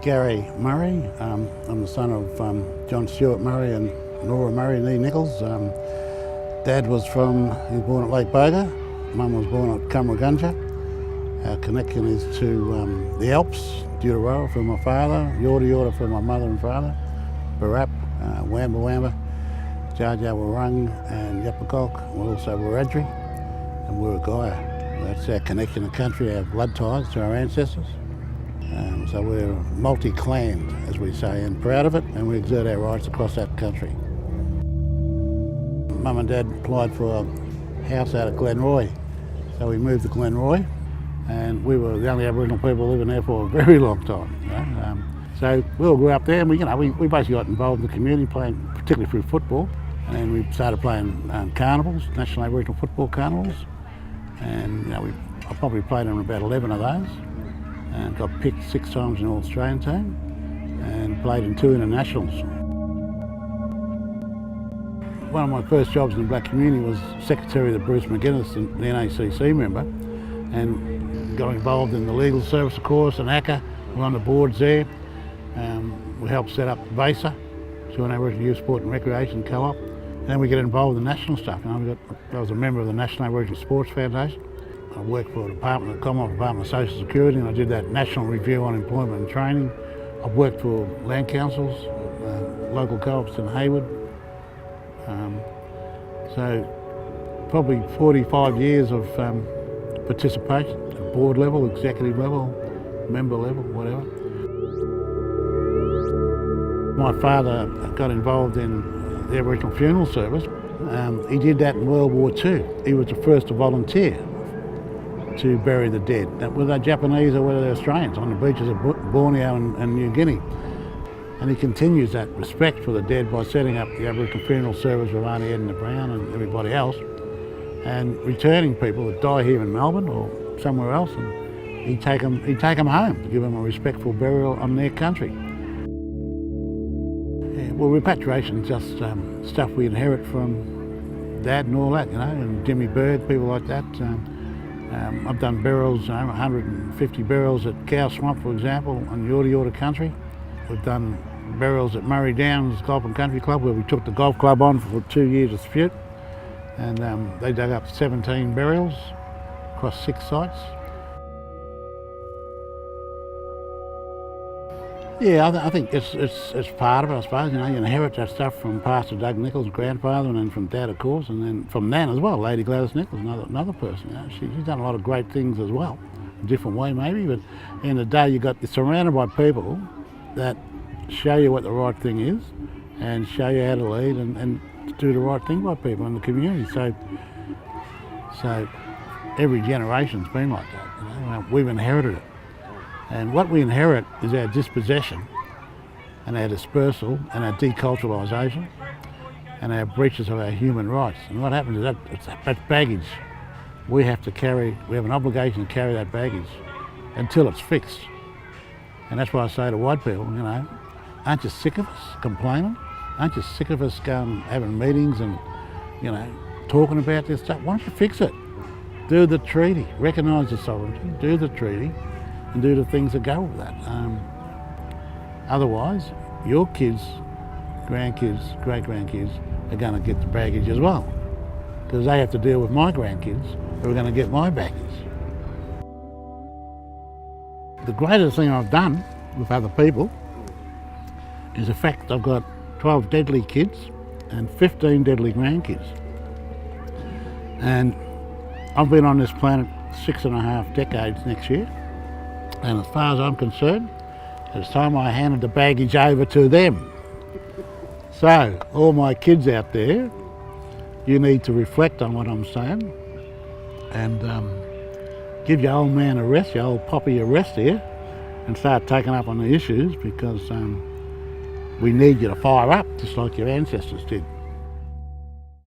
Gary Murray. I'm the son of John Stewart Murray and Nora Murray Nee Nichols. Dad was born at Lake Boga. Mum was born at Cumragunja. Our connection is to the Alps, Dutarara for my father, Yorta Yorta for my mother and father, Barap, Wamba Wamba, Jar Jar Warung and Yapagog. We're also Wiradjuri and Wirragaya. That's our connection to country, our blood ties to our ancestors. So we're multi-clan, as we say, and proud of it, and we exert our rights across that country. Mum and Dad applied for a house out at Glenroy, so we moved to Glenroy, and we were the only Aboriginal people living there for a very long time. You know? So we all grew up there, and we basically got involved in the community, playing particularly through football, and then we started playing carnivals, National Aboriginal Football Carnivals, and I probably played in about 11 of those. And got picked 6 times in the All-Australian team and played in 2 internationals. One of my first jobs in the black community was secretary of the Bruce McGuinness, the NACC member, and got involved in the legal service, of course, and ACCA. We're on the boards there. We helped set up VASA, Joint Aboriginal Youth Sport and Recreation Co-op. And then we get involved in national stuff. I was a member of the National Aboriginal Sports Foundation. I worked for the Commonwealth Department of Social Security, and I did that national review on employment and training. I've worked for land councils, local co-ops in Hayward. So probably 45 years of participation at board level, executive level, member level, whatever. My father got involved in the Aboriginal funeral service. He did that in World War II. He was the first to volunteer to bury the dead, whether they're Japanese or whether they're Australians, on the beaches of Borneo and New Guinea. And he continues that respect for the dead by setting up the Aboriginal funeral service with Auntie Edna Brown and everybody else, and returning people that die here in Melbourne or somewhere else, and he'd take them home to give them a respectful burial on their country. Yeah, well, repatriation is just stuff we inherit from Dad and all that, and Jimmy Bird, people like that. I've done burials, 150 burials at Cow Swamp, for example, on Yorta Yorta country. We've done burials at Murray Downs Golf and Country Club, where we took the golf club on for 2 years of dispute, and they dug up 17 burials across 6 sites. Yeah, I think it's part of it, I suppose. You inherit that stuff from Pastor Doug Nichols' grandfather, and then from Dad, of course, and then from Nan as well, Lady Gladys Nichols, another person. She's done a lot of great things as well, a different way maybe, but in the day you're surrounded by people that show you what the right thing is and show you how to lead and do the right thing by people in the community. So every generation's been like that. We've inherited it. And what we inherit is our dispossession and our dispersal and our deculturalisation and our breaches of our human rights. And what happens is that's baggage. We have an obligation to carry that baggage until it's fixed. And that's why I say to white people, aren't you sick of us complaining? Aren't you sick of us having meetings and, talking about this stuff? Why don't you fix it? Do the treaty, recognise the sovereignty, do the treaty, and do the things that go with that. Otherwise, your kids, grandkids, great-grandkids are going to get the baggage as well, because they have to deal with my grandkids who are going to get my baggage. The greatest thing I've done with other people is the fact I've got 12 deadly kids and 15 deadly grandkids. And I've been on this planet 6.5 decades next year. And as far as I'm concerned, it's time I handed the baggage over to them. So, all my kids out there, you need to reflect on what I'm saying and give your old man a rest, your old poppy a rest here, and start taking up on the issues, because we need you to fire up just like your ancestors did.